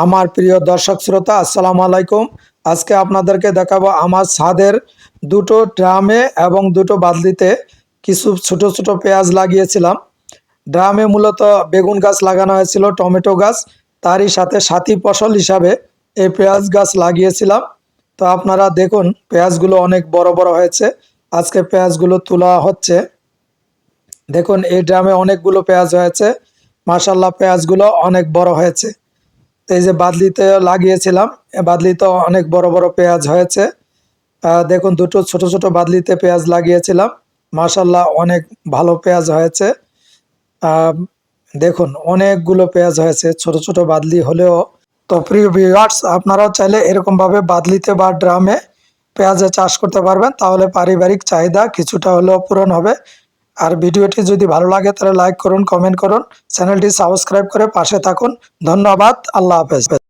আমার প্রিয় দর্শক শ্রোতা আসসালামু আলাইকুম। আজকে আপনাদেরকে দেখাবো আমার ছাদের দুটো ড্রামে এবং দুটো বালতিতে কিছু ছোট ছোট পেঁয়াজ লাগিয়েছিলাম। ড্রামে মূলত বেগুন গাছ লাগানো হয়েছিল, টমেটো গাছ, তারই সাথে সাথী ফসল হিসাবে এই পেঁয়াজ গাছ লাগিয়েছিলাম। তো আপনারা দেখুন পেঁয়াজগুলো অনেক বড় বড় হয়েছে। আজকে পেঁয়াজগুলো তোলা হচ্ছে। দেখুন এই ড্রামে অনেকগুলো পেঁয়াজ হয়েছে, মাশাল্লাহ পেঁয়াজগুলো অনেক বড় হয়েছে। এই যে বাদলিতে লাগিয়েছিলাম, বাদলিতে অনেক বড় বড় পেঁয়াজ হয়েছে। দেখুন দুটো ছোট ছোট বাদলিতে পেঁয়াজ লাগিয়েছিলাম, মাশাল্লাহ অনেক ভালো পেঁয়াজ হয়েছে। দেখুন অনেকগুলো পেঁয়াজ হয়েছে ছোট ছোট বাদলি হলেও। তো প্রিয় ভিউয়ার্স, আপনারাও চাইলে এরকমভাবে বাদলিতে বা ড্রামে পেঁয়াজের চাষ করতে পারবেন, তাহলে পারিবারিক চাহিদা কিছুটা হলেও পূরণ হবে। আর ভিডিওটি যদি ভালো লাগে তাহলে লাইক করুন, কমেন্ট করুন, চ্যানেলটি সাবস্ক্রাইব করে পাশে থাকুন। ধন্যবাদ, আল্লাহ হাফেজ।